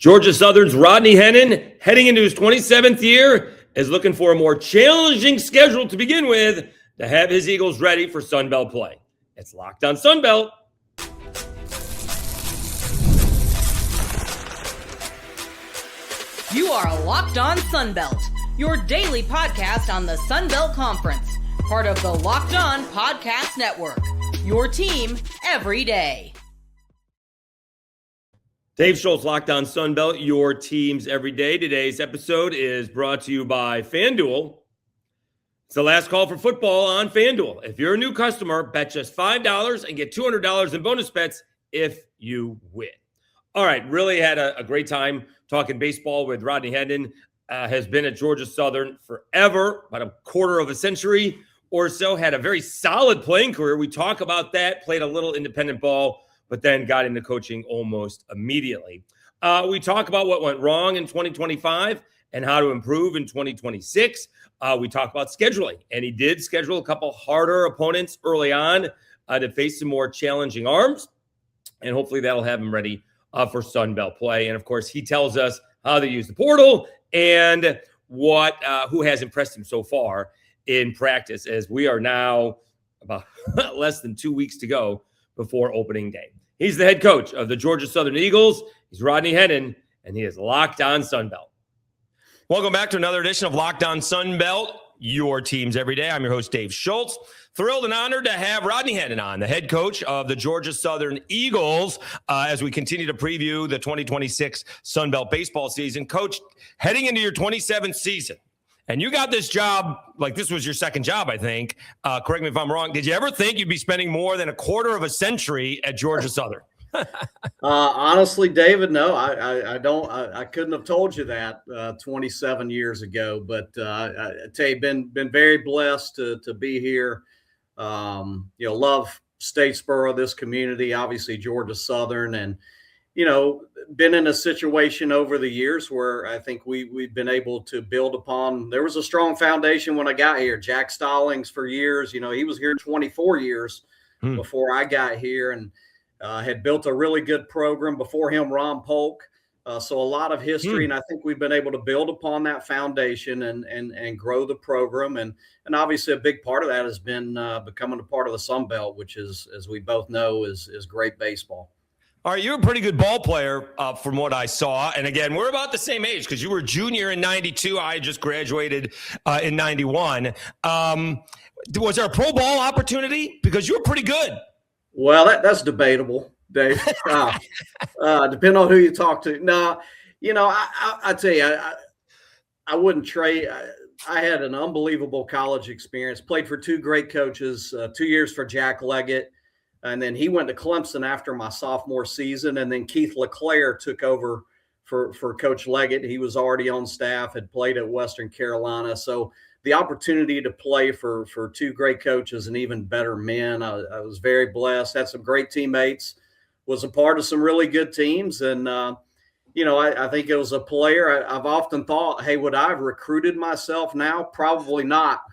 Georgia Southern's Rodney Hennon, heading into his 27th year, is looking for a more challenging schedule to begin with to have his Eagles ready for Sun Belt play. It's Locked on Sun Belt. You are Locked on Sun Belt, your daily podcast on the Sun Belt Conference, part of the Locked on Podcast Network, your team every day. Dave Schultz, Locked on Sun Belt, your teams every day. Today's episode is brought to you by FanDuel. It's the last call for football on FanDuel. If you're a new customer, bet just $5 and get $200 in bonus bets if you win. All right, really had a great time talking baseball with Rodney Hennon. Has been at Georgia Southern forever, about a quarter of a century or so. Had a very solid playing career. We talk about that. Played a little independent ball, but then got into coaching almost immediately. We talk about what went wrong in 2025 and how to improve in 2026. We talk about scheduling, and he did schedule a couple harder opponents early on to face some more challenging arms, and hopefully that'll have him ready for Sun Belt play. And, of course, he tells us how they use the portal and who has impressed him so far in practice, as we are now about less than 2 weeks to go before opening day. He's the head coach of the Georgia Southern Eagles. He's Rodney Hennon, and he is Locked on Sun Belt. Welcome back to another edition of Locked on Sun Belt, your teams every day. I'm your host, Dave Schultz. Thrilled and honored to have Rodney Hennon on, the head coach of the Georgia Southern Eagles, as we continue to preview the 2026 Sun Belt baseball season. Coach, heading into your 27th season, and you got this job, like this was your second job, I think. Correct me if I'm wrong. Did you ever think you'd be spending more than a quarter of a century at Georgia Southern? Honestly, David, no, I don't. I couldn't have told you that 27 years ago. But I tell you, been very blessed to be here. Love Statesboro, this community, obviously Georgia Southern, and been in a situation over the years where I think we've been able to build upon. There was a strong foundation when I got here. Jack Stallings for years, he was here 24 years before I got here, and had built a really good program. Before him, Ron Polk. So a lot of history, and I think we've been able to build upon that foundation and grow the program. And obviously a big part of that has been becoming a part of the Sun Belt, which is, as we both know, is great baseball. All right, you're a pretty good ball player from what I saw. And again, we're about the same age because you were a junior in 92. I just graduated in 91. Was there a pro ball opportunity? Because you were pretty good. Well, that's debatable, Dave. Depending on who you talk to. No, I tell you, I wouldn't trade. I had an unbelievable college experience. Played for two great coaches, 2 years for Jack Leggett. And then he went to Clemson after my sophomore season. And then Keith LeClaire took over for Coach Leggett. He was already on staff, had played at Western Carolina. So the opportunity to play for two great coaches and even better men, I was very blessed. Had some great teammates, was a part of some really good teams. And, I think it was a player. I've often thought, hey, would I have recruited myself now? Probably not.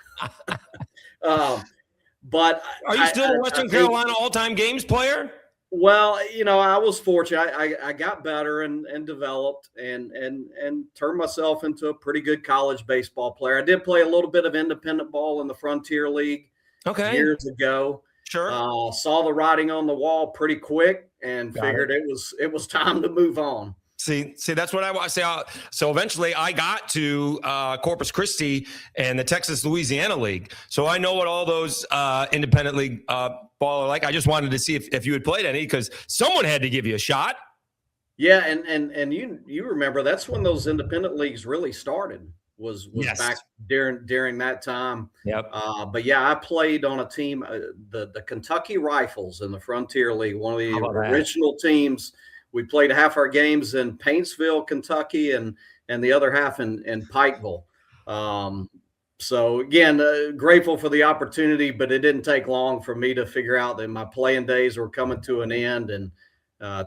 But are you still a Western Carolina all-time games player? Well, I was fortunate. I got better and developed and turned myself into a pretty good college baseball player. I did play a little bit of independent ball in the Frontier League years ago. Sure. Saw the writing on the wall pretty quick and figured it was time to move on. See, that's what I want to say. So eventually I got to Corpus Christi and the Texas-Louisiana League. So I know what all those independent league ball are like. I just wanted to see if you had played any because someone had to give you a shot. Yeah, and you remember that's when those independent leagues really started was yes. Back during that time. Yep. But yeah, I played on a team, the Kentucky Rifles in the Frontier League, one of the original teams. We played half our games in Paintsville, Kentucky, and the other half in Pikeville. So, again, grateful for the opportunity, but it didn't take long for me to figure out that my playing days were coming to an end and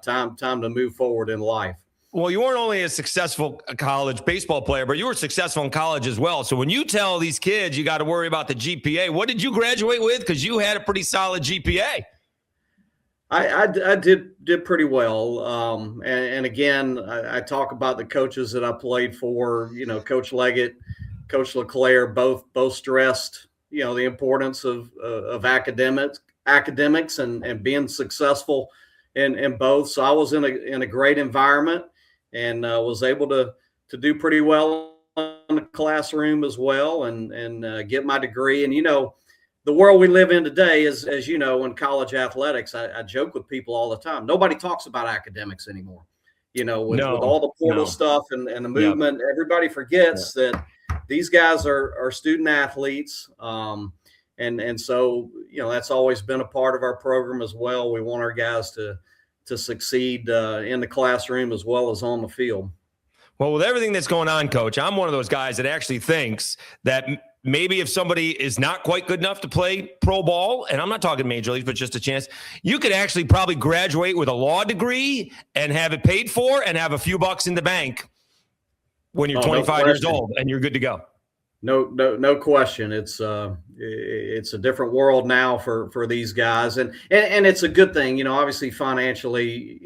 time to move forward in life. Well, you weren't only a successful college baseball player, but you were successful in college as well. So when you tell these kids you got to worry about the GPA, what did you graduate with? Because you had a pretty solid GPA. I did pretty well. And again, I talk about the coaches that I played for. Coach Leggett, Coach LeClaire, both stressed the importance of academics and being successful in both. So I was in a great environment and was able to do pretty well in the classroom as well and get my degree. And the world we live in today is, as you know, in college athletics, I joke with people all the time. Nobody talks about academics anymore. With all the portal stuff and the movement, everybody forgets that these guys are student athletes. And so, that's always been a part of our program as well. We want our guys to succeed in the classroom as well as on the field. Well, with everything that's going on, Coach, I'm one of those guys that actually thinks that maybe if somebody is not quite good enough to play pro ball, and I'm not talking major leagues, but just a chance, you could actually probably graduate with a law degree and have it paid for and have a few bucks in the bank when you're 25 years old and you're good to go. No question. It's a different world now for these guys, and it's a good thing. Obviously financially,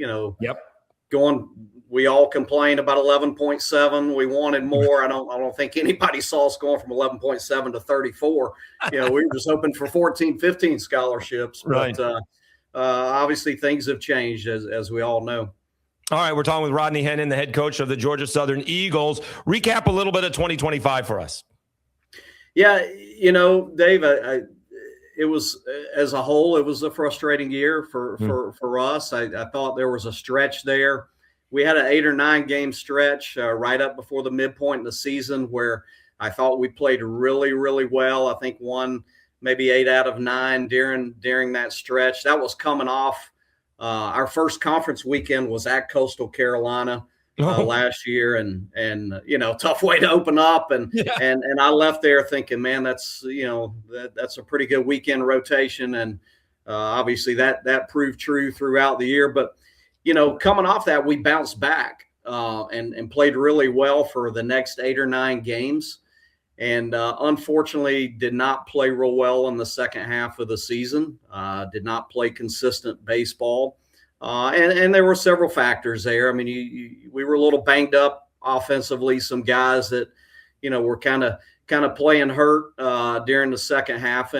we all complained about 11.7. We wanted more. I don't think anybody saw us going from 11.7 to 34. We were just hoping for 14, 15 scholarships. Right. But obviously things have changed as we all know. All right, we're talking with Rodney Hennon, the head coach of the Georgia Southern Eagles. Recap a little bit of 2025 for us. Yeah, Dave, it was, as a whole, it was a frustrating year for us. I thought there was a stretch there. We had an 8 or 9 game stretch right up before the midpoint in the season where I thought we played really, really well. I think won maybe 8 out of 9 during that stretch. That was coming off. Our first conference weekend was at Coastal Carolina last year, and tough way to open up. And I left there thinking, man, that's a pretty good weekend rotation. And obviously that proved true throughout the year. But coming off that, we bounced back and played really well for the next 8 or 9 games. And unfortunately did not play real well in the second half of the season, did not play consistent baseball. And there were several factors there. I mean, we were a little banged up offensively, some guys that, were kind of playing hurt during the second half.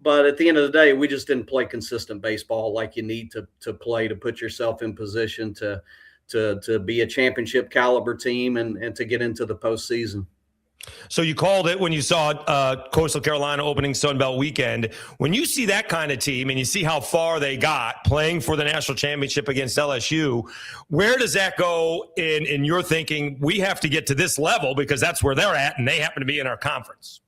But at the end of the day, we just didn't play consistent baseball like you need to play to put yourself in position to be a championship caliber team and to get into the postseason. So you called it when you saw Coastal Carolina opening Sun Belt weekend. When you see that kind of team and you see how far they got playing for the national championship against LSU, where does that go in your thinking? We have to get to this level because that's where they're at and they happen to be in our conference.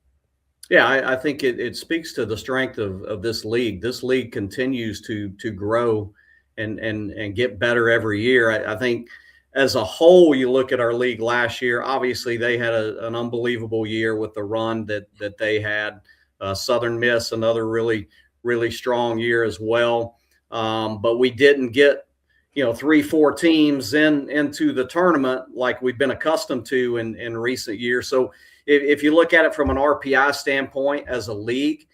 Yeah, I think it speaks to the strength of this league. This league continues to grow and get better every year. I think as a whole, you look at our league last year, obviously they had an unbelievable year with the run that they had. Southern Miss, another really, really strong year as well. But we didn't get 3-4 teams into the tournament like we've been accustomed to in recent years. So if you look at it from an RPI standpoint as a league,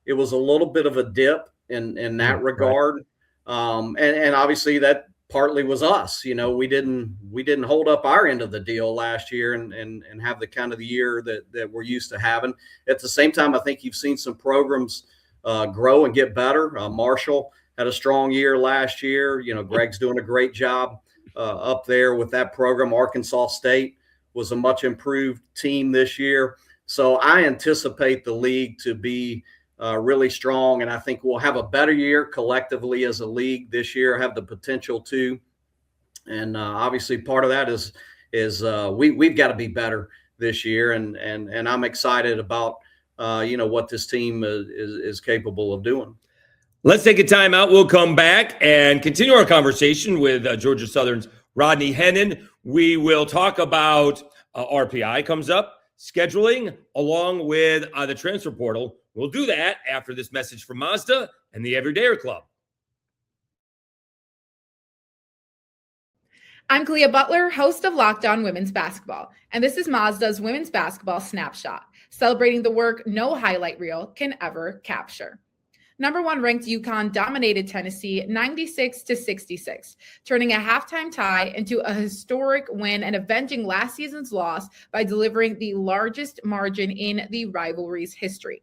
it was a little bit of a dip in that regard. And obviously that partly was us. We didn't hold up our end of the deal last year and have the kind of the year that we're used to having. At the same time, I think you've seen some programs grow and get better. Marshall had a strong year last year. Greg's doing a great job up there with that program. Arkansas State was a much improved team this year. So I anticipate the league to be really strong, and I think we'll have a better year collectively as a league this year, have the potential to. And obviously part of that is we've got to be better this year, and I'm excited about what this team is capable of doing. Let's take a timeout. We'll come back and continue our conversation with Georgia Southern's Rodney Hennon. We will talk about RPI comes up, scheduling, along with the transfer portal. We'll do that after this message from Mazda and the Everydayer Club. I'm Clea Butler, host of Locked On Women's Basketball, and this is Mazda's Women's Basketball Snapshot, celebrating the work no highlight reel can ever capture. Number 1 ranked UConn dominated Tennessee 96-66, turning a halftime tie into a historic win and avenging last season's loss by delivering the largest margin in the rivalry's history.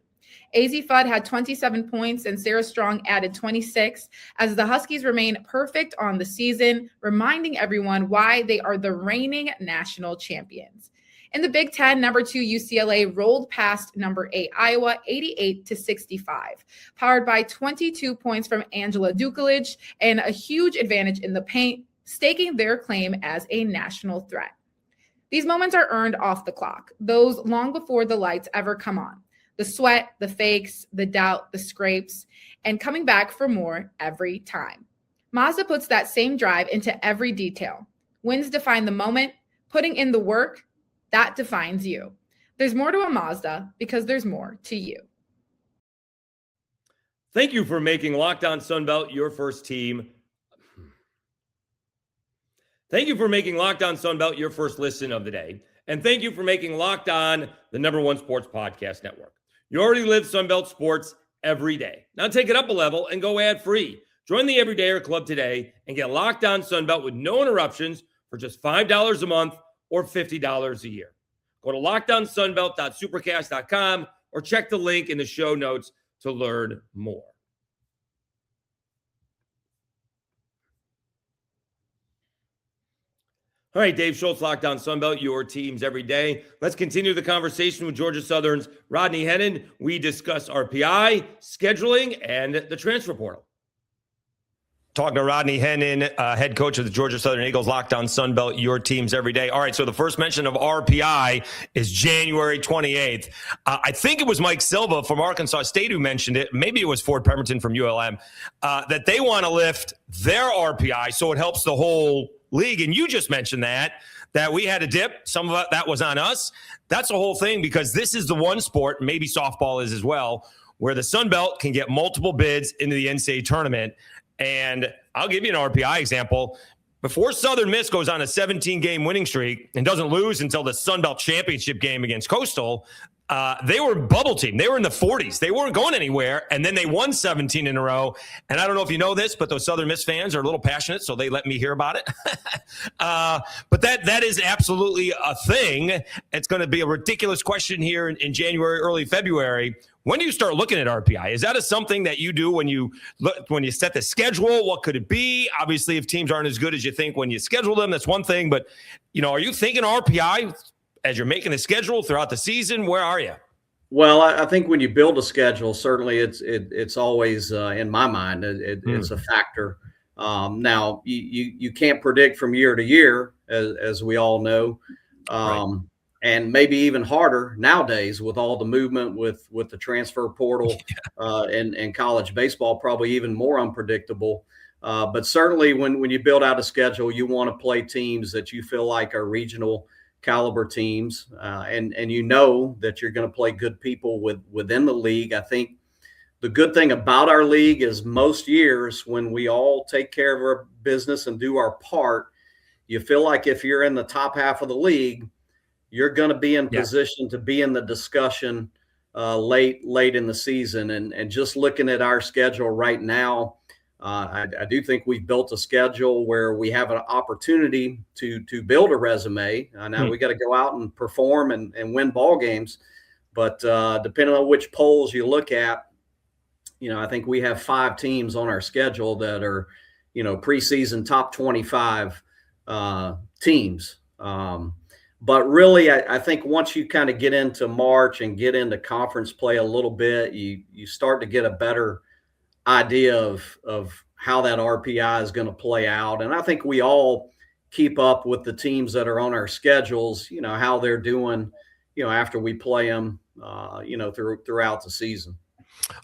AZ Fudd had 27 points and Sarah Strong added 26 as the Huskies remain perfect on the season, reminding everyone why they are the reigning national champions. In the Big Ten, number 2 UCLA rolled past number 8 Iowa 88-65, powered by 22 points from Angela Dukelich and a huge advantage in the paint, staking their claim as a national threat. These moments are earned off the clock, those long before the lights ever come on. The sweat, the fakes, the doubt, the scrapes, and coming back for more every time. Mazda puts that same drive into every detail. Wins define the moment, putting in the work, that defines you. There's more to a Mazda because there's more to you. Thank you for making Locked On Sunbelt your first team. Thank you for making Locked On Sunbelt your first listen of the day. And thank you for making Locked On the #1 sports podcast network. You already live Sunbelt sports every day. Now take it up a level and go ad-free. Join the Everydayer Club today and get Locked On Sunbelt with no interruptions for just $5 a month or $50 a year. Go to lockedonsunbelt.supercast.com or check the link in the show notes to learn more. All right, Dave Schultz, Locked On Sunbelt, your teams every day. Let's continue the conversation with Georgia Southern's Rodney Hennon. We discuss RPI, scheduling, and the transfer portal. Talking to Rodney Hennon, head coach of the Georgia Southern Eagles, Locked On Sunbelt, your teams every day. All right, so the first mention of RPI is January 28th. I think it was Mike Silva from Arkansas State who mentioned it. Maybe it was Ford Pemberton from ULM, that they want to lift their RPI so it helps the whole league. And you just mentioned that we had a dip. Some of that was on us. That's the whole thing, because this is the one sport, maybe softball is as well, where the Sun Belt can get multiple bids into the NCAA tournament. And I'll give you an RPI example. Before Southern Miss goes on a 17-game winning streak and doesn't lose until the Sun Belt championship game against Coastal, they were bubble team. They were in the 40s. They weren't going anywhere. And then they won 17 in a row. And I don't know if you know this, but those Southern Miss fans are a little passionate, so they let me hear about it. But that is absolutely a thing. It's going to be a ridiculous question here in January, early February. When do you start looking at RPI? Is that something that you do when you set the schedule? What could it be? Obviously, if teams aren't as good as you think when you schedule them, that's one thing. But, are you thinking RPI as you're making the schedule throughout the season? Where are you? Well, I think when you build a schedule, certainly it's always in my mind, it's a factor. Now, you can't predict from year to year, as we all know. Right. And maybe even harder nowadays with all the movement with the transfer portal and college baseball, probably even more unpredictable. But certainly when you build out a schedule, you want to play teams that you feel like are regional caliber teams. And you know that you're going to play good people within the league. I think the good thing about our league is most years when we all take care of our business and do our part, you feel like if you're in the top half of the league, you're going to be in position to be in the discussion late in the season. And just looking at our schedule right now, I do think we've built a schedule where we have an opportunity to build a resume. Now we got to go out and perform and win ball games. But depending on which polls you look at, I think we have 5 teams on our schedule that are, preseason top 25 teams. But really, I think once you kind of get into March and get into conference play a little bit, you start to get a better idea of how that RPI is going to play out. And I think we all keep up with the teams that are on our schedules, how they're doing, after we play them, throughout the season.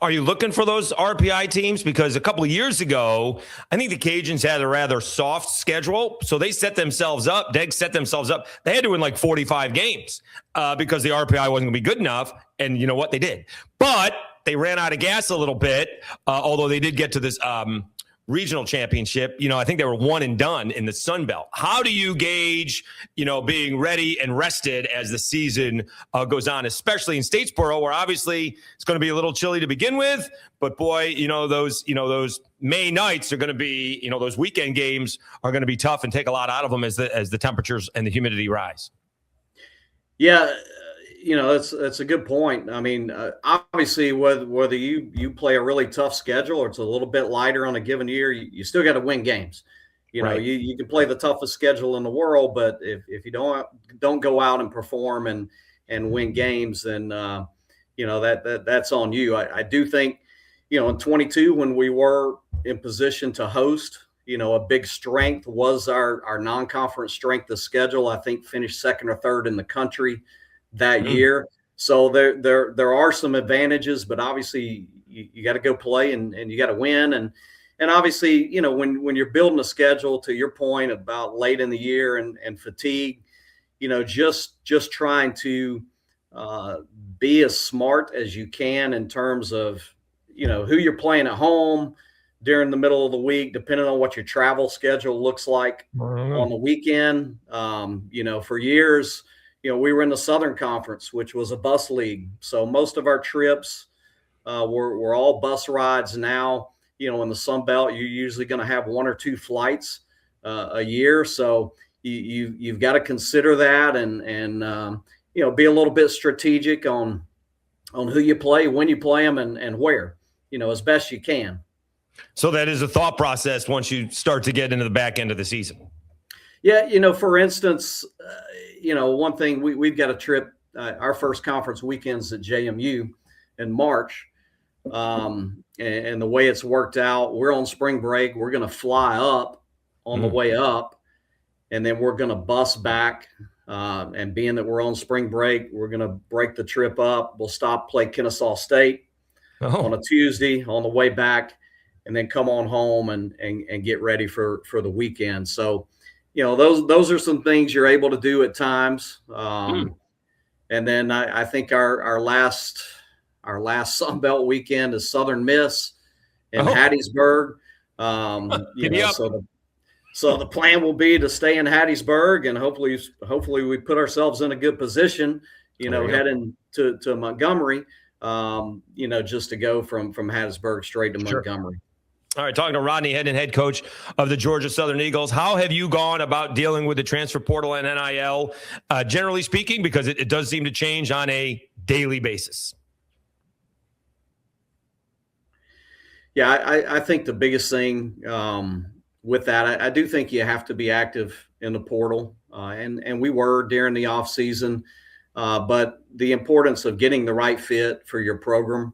Are you looking for those RPI teams? Because a couple of years ago, I think the Cajuns had a rather soft schedule. So they set themselves up. Deg set themselves up. They had to win like 45 games because the RPI wasn't going to be good enough. And you know what? They did. But they ran out of gas a little bit, although they did get to this regional championship, I think they were one and done in the Sun Belt. How do you gauge, being ready and rested as the season goes on, especially in Statesboro, where obviously it's going to be a little chilly to begin with, but boy, those May nights are going to be, those weekend games are going to be tough and take a lot out of them as the temperatures and the humidity rise. Yeah. That's a good point. I mean, obviously, whether you play a really tough schedule or it's a little bit lighter on a given year, you still got to win games. Right. You can play the toughest schedule in the world, but if you don't go out and perform and win games, then that's on you. I do think, in 22 when we were in position to host, a big strength was our non-conference strength of schedule. I think finished second or third in the country that year. So there are some advantages, but obviously you got to go play and you got to win. And obviously, when you're building a schedule, to your point about late in the year and fatigue, just trying to be as smart as you can in terms of, who you're playing at home during the middle of the week, depending on what your travel schedule looks like on the weekend. For years, we were in the Southern Conference, which was a bus league. So most of our trips were all bus rides. Now, in the Sun Belt, you're usually going to have one or two flights a year. So you've got to consider that and be a little bit strategic on who you play, when you play them, and where, as best you can. So that is a thought process once you start to get into the back end of the season. Yeah, for instance, one thing we've got a trip. Our first conference weekend's at JMU in March, and the way it's worked out, we're on spring break. We're going to fly up on the way up, and then we're going to bus back. And being that we're on spring break, we're going to break the trip up. We'll stop, play Kennesaw State on a Tuesday on the way back, and then come on home and get ready for the weekend. So, those are some things you're able to do at times. And then I think our last Sun Belt weekend is Southern Miss in Hattiesburg. So the plan will be to stay in Hattiesburg, and hopefully we put ourselves in a good position, heading to Montgomery, just to go from Hattiesburg straight to Montgomery. All right, talking to Rodney Hennon, head coach of the Georgia Southern Eagles. How have you gone about dealing with the transfer portal and NIL, generally speaking, because it does seem to change on a daily basis? Yeah, I think the biggest thing with that, I do think you have to be active in the portal, and we were during the off season, but the importance of getting the right fit for your program,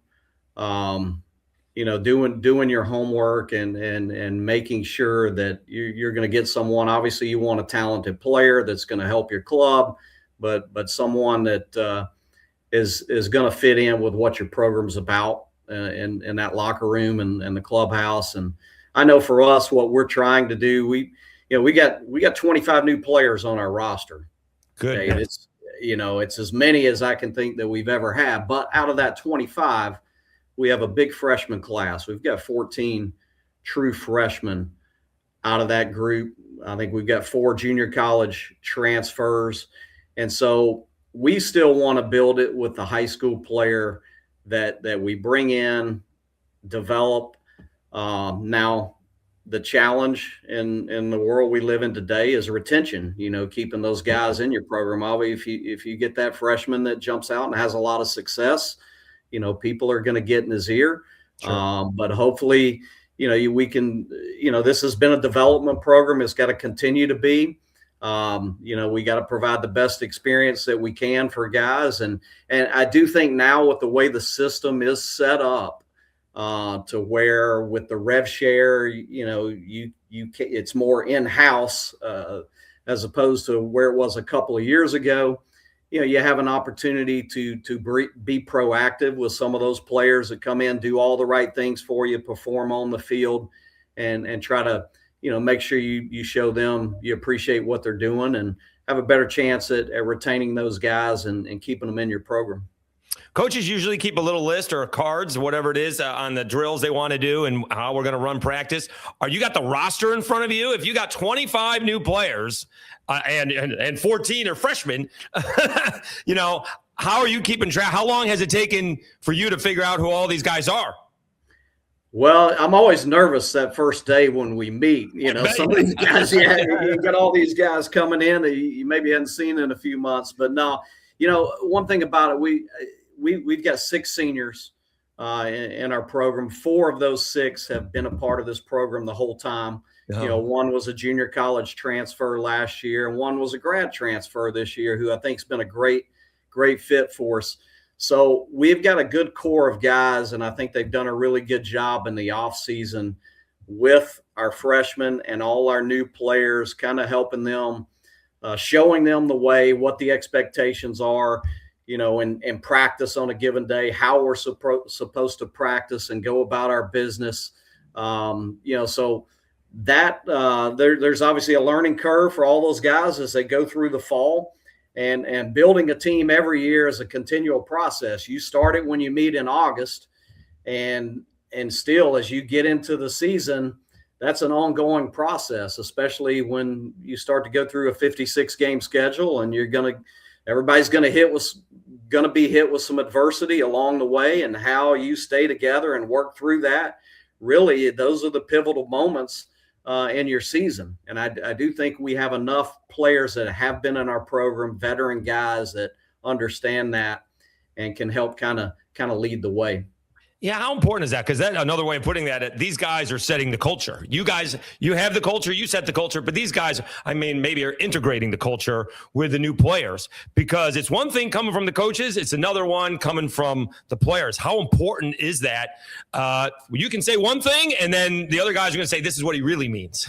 doing your homework and making sure that you're going to get someone. Obviously, you want a talented player that's going to help your club, but someone that is going to fit in with what your program's about in that locker room and the clubhouse. And I know for us, what we're trying to do, we got 25 new players on our roster. Good. Okay? It's as many as I can think that we've ever had. But out of that 25, we have a big freshman class. We've got 14 true freshmen out of that group. I think we've got 4 junior college transfers. And so we still want to build it with the high school player that we bring in, develop. Now, the challenge in the world we live in today is retention, keeping those guys in your program. Obviously, if you get that freshman that jumps out and has a lot of success, people are going to get in his ear. Sure. But hopefully, we can, this has been a development program. It's got to continue to be. We got to provide the best experience that we can for guys. And I do think now with the way the system is set up, to where with the rev share, it's more in-house as opposed to where it was a couple of years ago. You have an opportunity to be proactive with some of those players that come in, do all the right things for you, perform on the field, and try to, make sure you show them you appreciate what they're doing and have a better chance at retaining those guys and keeping them in your program. Coaches usually keep a little list or cards, whatever it is, on the drills they want to do and how we're going to run practice. You got the roster in front of you? If you got 25 new players and 14 are freshmen, how are you keeping track? How long has it taken for you to figure out who all these guys are? Well, I'm always nervous that first day when we meet. Some of these guys, you got all these guys coming in that you maybe hadn't seen in a few months. But no, one thing about it, we've got 6 seniors in our program. 4 of those 6 have been a part of this program the whole time. Oh. One was a junior college transfer last year, and one was a grad transfer this year, who I think has been a great fit for us. So we've got a good core of guys, and I think they've done a really good job in the offseason with our freshmen and all our new players, kind of helping them, showing them the way, what the expectations are, and practice on a given day, how we're supposed to practice and go about our business. So that there's obviously a learning curve for all those guys as they go through the fall. And building a team every year is a continual process. You start it when you meet in August, and still as you get into the season, that's an ongoing process, especially when you start to go through a 56-game schedule, and everybody's going to be hit with some adversity along the way, and how you stay together and work through that. Really, those are the pivotal moments in your season. And I do think we have enough players that have been in our program, veteran guys that understand that and can help kind of lead the way. Yeah, how important is that? Because that's another way of putting that. These guys are setting the culture. You guys, you have the culture, you set the culture, but these guys, maybe are integrating the culture with the new players. Because it's one thing coming from the coaches, it's another one coming from the players. How important is that? You can say one thing, and then the other guys are going to say, this is what he really means.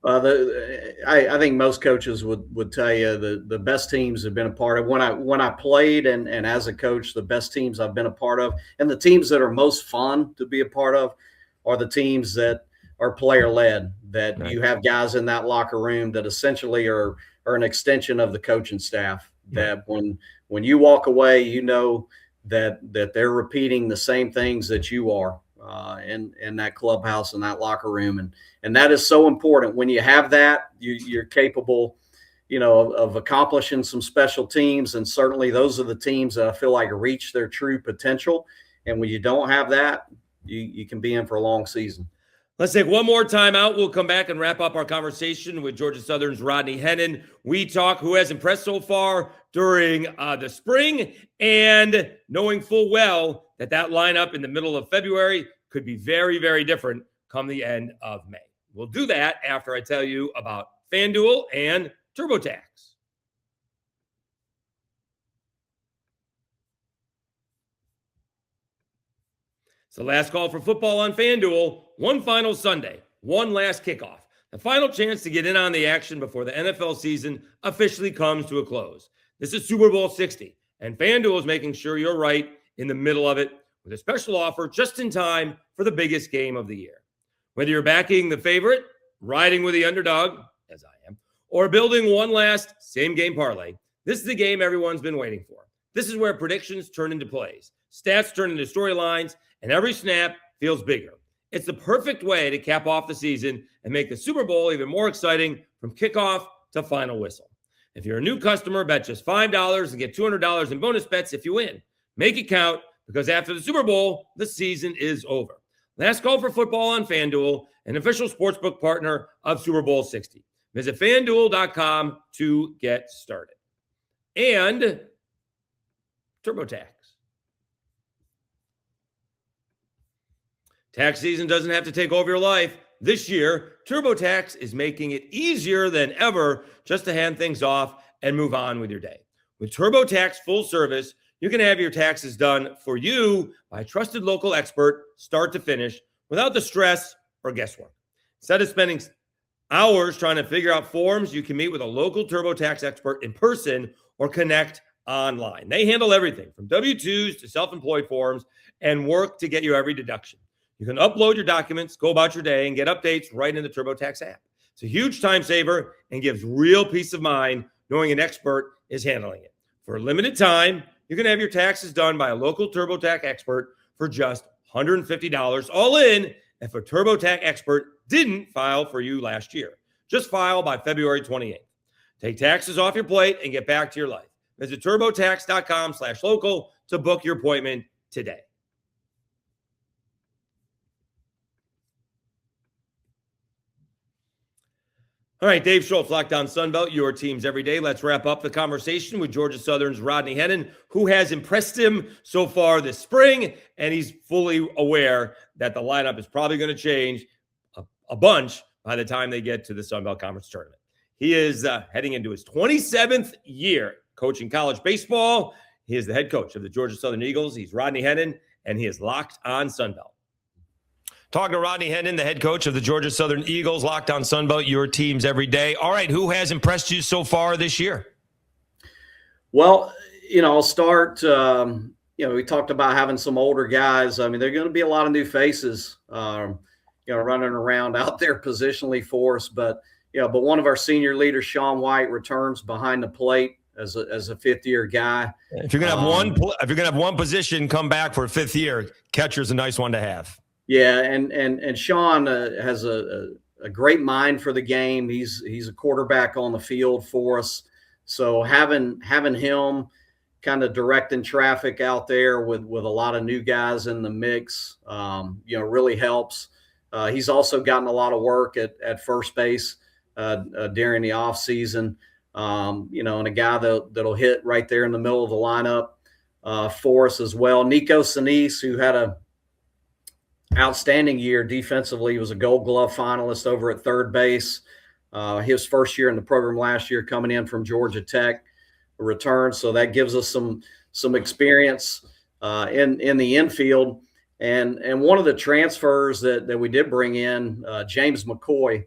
I think most coaches would tell you the best teams have been a part of when I played and as a coach, the best teams I've been a part of, and the teams that are most fun to be a part of are the teams that are player led, that right. You have guys in that locker room that essentially are an extension of the coaching staff, that when you walk away, that they're repeating the same things that you are in that clubhouse and that locker room. And that is so important. When you have that, you're capable, of accomplishing some special teams. And certainly those are the teams that I feel like reach their true potential. And when you don't have that, you can be in for a long season. Let's take one more time out. We'll come back and wrap up our conversation with Georgia Southern's Rodney Hennon. We talk who has impressed so far during the spring, and knowing full well that lineup in the middle of February could be very, very different come the end of May. We'll do that after I tell you about FanDuel and TurboTax. It's the last call for football on FanDuel. One final Sunday, one last kickoff. The final chance to get in on the action before the NFL season officially comes to a close. This is Super Bowl 60, and FanDuel is making sure you're right in the middle of it with a special offer just in time for the biggest game of the year. Whether you're backing the favorite, riding with the underdog, as I am, or building one last same-game parlay, this is the game everyone's been waiting for. This is where predictions turn into plays, stats turn into storylines, and every snap feels bigger. It's the perfect way to cap off the season and make the Super Bowl even more exciting from kickoff to final whistle. If you're a new customer, bet just $5 and get $200 in bonus bets if you win. Make it count, because after the Super Bowl, the season is over. Last call for football on FanDuel, an official sportsbook partner of Super Bowl 60. Visit FanDuel.com to get started. And TurboTax. Tax season doesn't have to take over your life. This year, TurboTax is making it easier than ever just to hand things off and move on with your day. With TurboTax full service, you can have your taxes done for you by a trusted local expert, start to finish, without the stress or guesswork. Instead of spending hours trying to figure out forms, you can meet with a local TurboTax expert in person or connect online. They handle everything from W-2s to self-employed forms and work to get you every deduction. You can upload your documents, go about your day, and get updates right in the TurboTax app. It's a huge time saver and gives real peace of mind knowing an expert is handling it. For a limited time, you can have your taxes done by a local TurboTax expert for just $150 all in if a TurboTax expert didn't file for you last year. Just file by February 28th. Take taxes off your plate and get back to your life. Visit turbotax.com/local to book your appointment today. All right, Dave Schultz, Locked On Sunbelt, your teams every day. Let's wrap up the conversation with Georgia Southern's Rodney Hennon, who has impressed him so far this spring, and he's fully aware that the lineup is probably going to change a bunch by the time they get to the Sunbelt Conference Tournament. He is heading into his 27th year coaching college baseball. He is the head coach of the Georgia Southern Eagles. He's Rodney Hennon, and he is Locked On Sunbelt. Talking to Rodney Hennon, the head coach of the Georgia Southern Eagles, Locked On Sunbelt, your teams every day. All right, who has impressed you so far this year? Well, I'll start, we talked about having some older guys. I mean, there are going to be a lot of new faces, running around out there positionally for us. But one of our senior leaders, Shaun White, returns behind the plate as a fifth-year guy. If you're gonna have one position come back for a fifth year, catcher's a nice one to have. Yeah, and Shaun has a great mind for the game. He's a quarterback on the field for us. So having him kind of directing traffic out there with a lot of new guys in the mix, really helps. He's also gotten a lot of work at first base during the off season. And a guy that'll hit right there in the middle of the lineup for us as well. Nico Sinise, who had a outstanding year defensively. He was a Gold Glove finalist over at third base. His first year in the program last year, coming in from Georgia Tech, return. So that gives us some experience in the infield. And one of the transfers that we did bring in, James McCoy,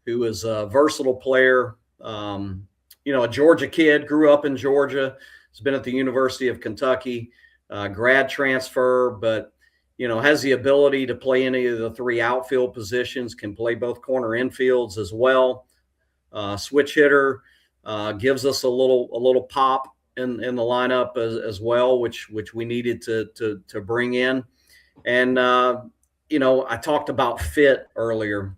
who is a versatile player, a Georgia kid, grew up in Georgia, has been at the University of Kentucky, grad transfer, but has the ability to play any of the three outfield positions, can play both corner infields as well. Switch hitter, gives us a little pop in the lineup as well, which we needed to bring in. And, I talked about fit earlier.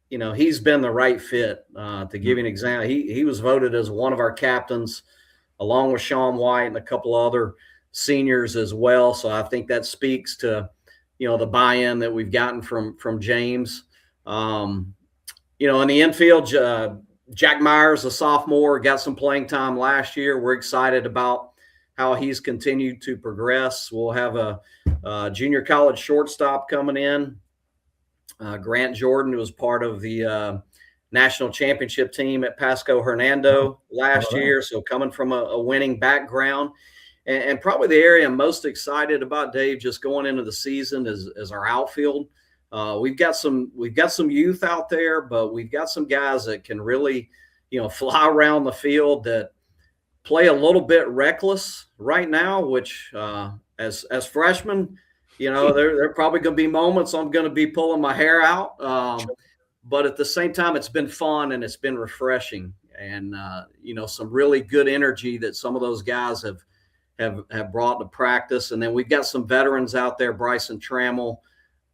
He's been the right fit. To give you an example, he was voted as one of our captains, along with Shaun White and a couple other seniors as well. So I think that speaks to the buy-in that we've gotten from James. In the infield, Jack Myers, a sophomore, got some playing time last year. We're excited about how he's continued to progress. We'll have a junior college shortstop coming in. Grant Jordan, who was part of the national championship team at Pasco Hernando last year. So coming from a winning background. And probably the area I'm most excited about, Dave, just going into the season is our outfield. We've got some youth out there, but we've got some guys that can really, fly around the field, that play a little bit reckless right now, which as freshmen, there are probably going to be moments I'm going to be pulling my hair out. But at the same time, it's been fun and it's been refreshing, and some really good energy that some of those guys have brought to practice. And then we've got some veterans out there, Bryson Trammell,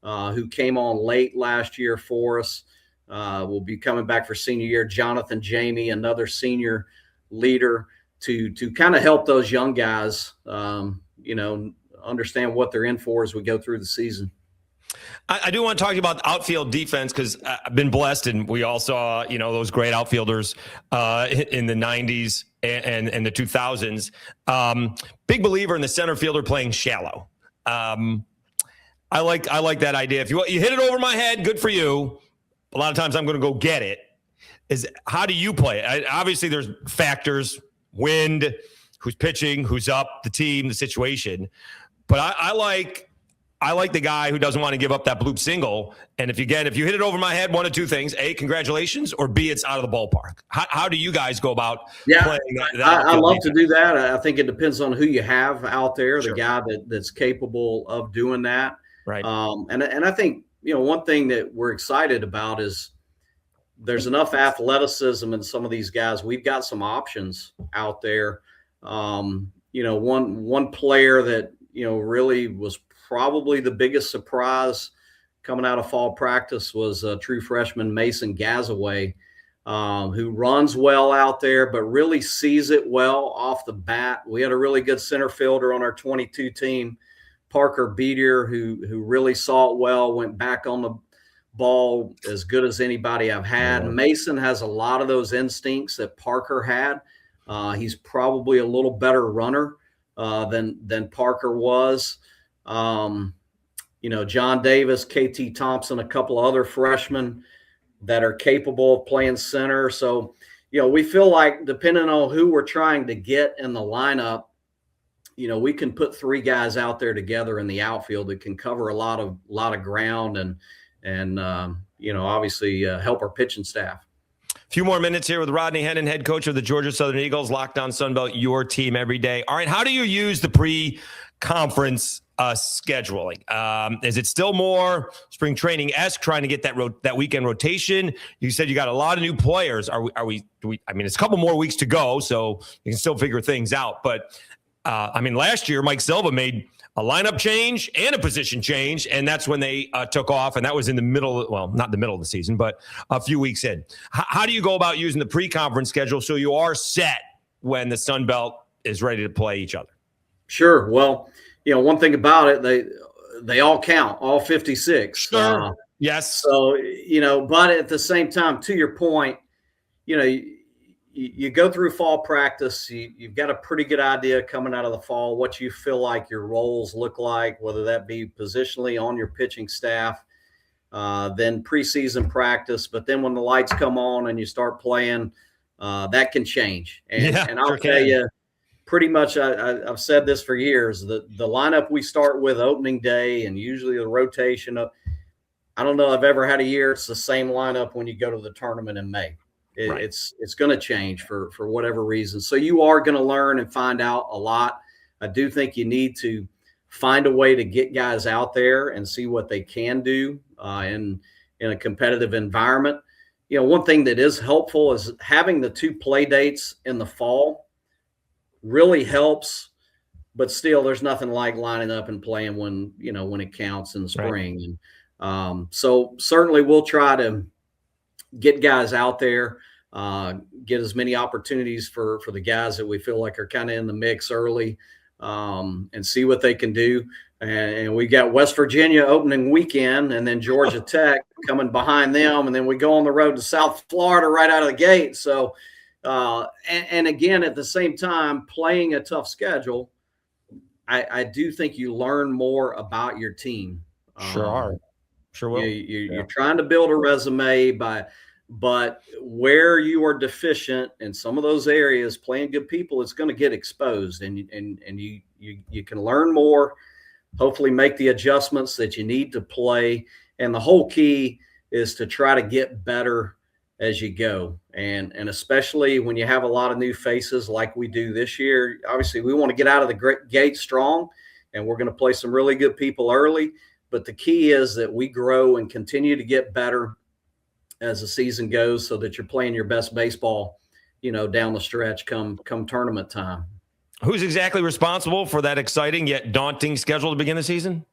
who came on late last year for us, will be coming back for senior year. Jonathan Jamie, another senior leader, to kind of help those young guys, understand what they're in for as we go through the season. I do want to talk to you about outfield defense, because I've been blessed, and we all saw, those great outfielders in the 90s and the 2000s. Big believer in the center fielder playing shallow. I like that idea. If you hit it over my head, good for you. A lot of times I'm going to go get it. How do you play it? Obviously, there's factors, wind, who's pitching, who's up, the team, the situation. But I like the guy who doesn't want to give up that bloop single. And if you hit it over my head, one of two things: A, congratulations, or B, it's out of the ballpark. How do you guys go about playing that? I love to do that. I think it depends on who you have out there, the guy that's capable of doing that. Right. And I think, one thing that we're excited about is there's enough athleticism in some of these guys. We've got some options out there. one player that, really was probably the biggest surprise coming out of fall practice was a true freshman Mason Gazaway, who runs well out there, but really sees it well off the bat. We had a really good center fielder on our 22 team, Parker Beatier, who really saw it well, went back on the ball as good as anybody I've had. Yeah. Mason has a lot of those instincts that Parker had. He's probably a little better runner than Parker was. John Davis, KT Thompson, a couple of other freshmen that are capable of playing center. So, we feel like depending on who we're trying to get in the lineup, we can put 3 guys out there together in the outfield that can cover a lot of ground and obviously help our pitching staff. A few more minutes here with Rodney Hennon, head coach of the Georgia Southern Eagles, Locked On Sunbelt, your team every day. All right, how do you use the pre-conference scheduling? Is it still more spring training-esque, trying to get that weekend rotation? You said you got a lot of new players. I mean, it's a couple more weeks to go, so you can still figure things out. But last year, Mike Silva made a lineup change and a position change, and that's when they took off, and that was in the middle, well, not the middle of the season, but a few weeks in. How do you go about using the pre-conference schedule so you are set when the Sun Belt is ready to play each other? Sure. Well, one thing about it, they all count, all 56. Sure. Yes. So, but at the same time, to your point, you go through fall practice, you've got a pretty good idea coming out of the fall what you feel like your roles look like, whether that be positionally on your pitching staff, then preseason practice. But then when the lights come on and you start playing, that can change. And I'll tell you, pretty much I've said this for years, the lineup we start with opening day and usually the rotation of, I don't know I've ever had a year it's the same lineup when you go to the tournament in May. Right. It's going to change for whatever reason. So you are going to learn and find out a lot. I do think you need to find a way to get guys out there and see what they can do in a competitive environment. One thing that is helpful is having the 2 play dates in the fall really helps, but still there's nothing like lining up and playing when it counts in the spring. Right. And so certainly we'll try to get guys out there, get as many opportunities for the guys that we feel like are kind of in the mix early, and see what they can do. And we got West Virginia opening weekend and then Georgia Tech coming behind them. And then we go on the road to South Florida right out of the gate. So, and again, at the same time, playing a tough schedule, I do think you learn more about your team. Sure will. You're trying to build a resume but where you are deficient in some of those areas, playing good people, it's going to get exposed, and you can learn more, hopefully make the adjustments that you need to play. And the whole key is to try to get better as you go. And especially when you have a lot of new faces like we do this year, obviously we want to get out of the gate strong, and we're going to play some really good people early. But the key is that we grow and continue to get better as the season goes, so that you're playing your best baseball, down the stretch come tournament time. Who's exactly responsible for that exciting yet daunting schedule to begin the season?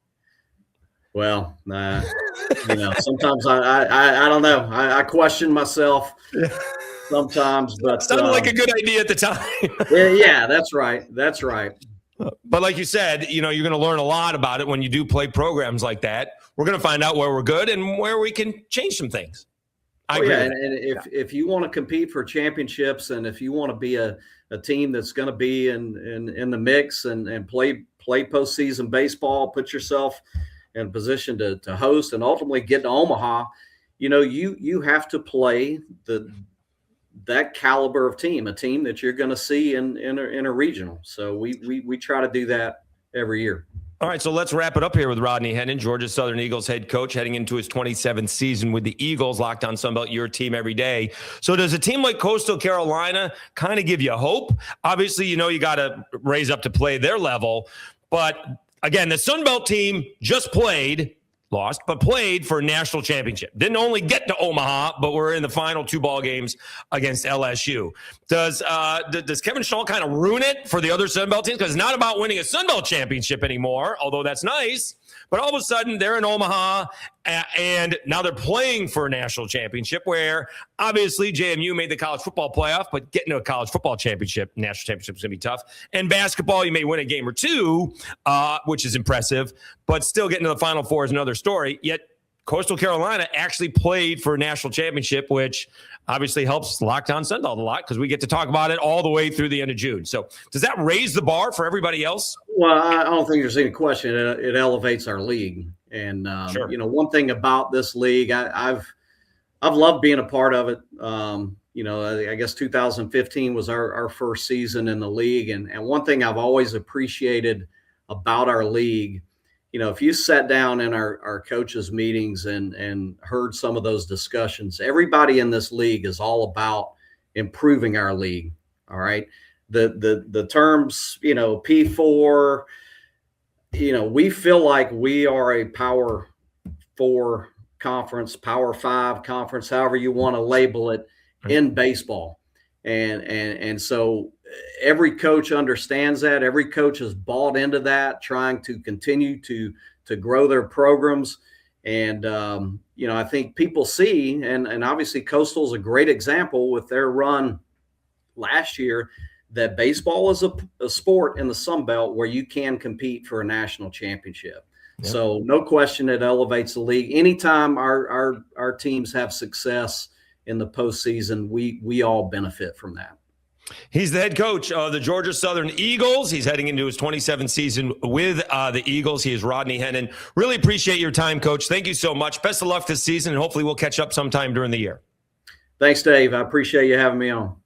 Well, sometimes I don't know. I question myself sometimes, but sounded like a good idea at the time. yeah, that's right. That's right. But like you said, you're going to learn a lot about it when you do play programs like that. We're going to find out where we're good and where we can change some things. I agree. And if you want to compete for championships, and if you want to be a team that's going to be in the mix and play postseason baseball, put yourself in a position to host and ultimately get to Omaha, you have to play that caliber of team, a team that you're going to see in a regional. So we try to do that every year. All right, so let's wrap it up here with Rodney Hennon, Georgia Southern Eagles head coach, heading into his 27th season with the Eagles. Locked On Sunbelt, your team every day. So does a team like Coastal Carolina kind of give you hope? Obviously, you got to raise up to play their level. But again, the Sunbelt team just played lost, but played for a national championship. Didn't only get to Omaha, but were in the final 2 ball games against LSU. Does Kevin Schultz kind of ruin it for the other Sun Belt teams? Because it's not about winning a Sun Belt championship anymore, although that's nice. But all of a sudden, they're in Omaha, and now they're playing for a national championship where, obviously, JMU made the college football playoff, but getting to a college football championship, national championship is going to be tough. And basketball, you may win a game or 2, which is impressive, but still getting to the Final Four is another story. Yet Coastal Carolina actually played for a national championship, which obviously helps Locked On Sun Belt a lot because we get to talk about it all the way through the end of June. So does that raise the bar for everybody else? Well, I don't think there's any question. It elevates our league. And, Sure. One thing about this league, I've loved being a part of it. I guess 2015 was our first season in the league. And one thing I've always appreciated about our league, if you sat down in our coaches' meetings and heard some of those discussions, everybody in this league is all about improving our league. All right. The terms, P4, we feel like we are a Power 4 conference, Power 5 conference, however you want to label it, in baseball. And so every coach understands that. Every coach has bought into that, trying to continue to grow their programs. And, I think people see, and obviously Coastal is a great example with their run last year, that baseball is a sport in the Sun Belt where you can compete for a national championship. Yep. So no question it elevates the league. Anytime our teams have success in the postseason, we all benefit from that. He's the head coach of the Georgia Southern Eagles. He's heading into his 27th season with the Eagles. He is Rodney Hennon. Really appreciate your time, Coach. Thank you so much. Best of luck this season, and hopefully we'll catch up sometime during the year. Thanks, Dave. I appreciate you having me on.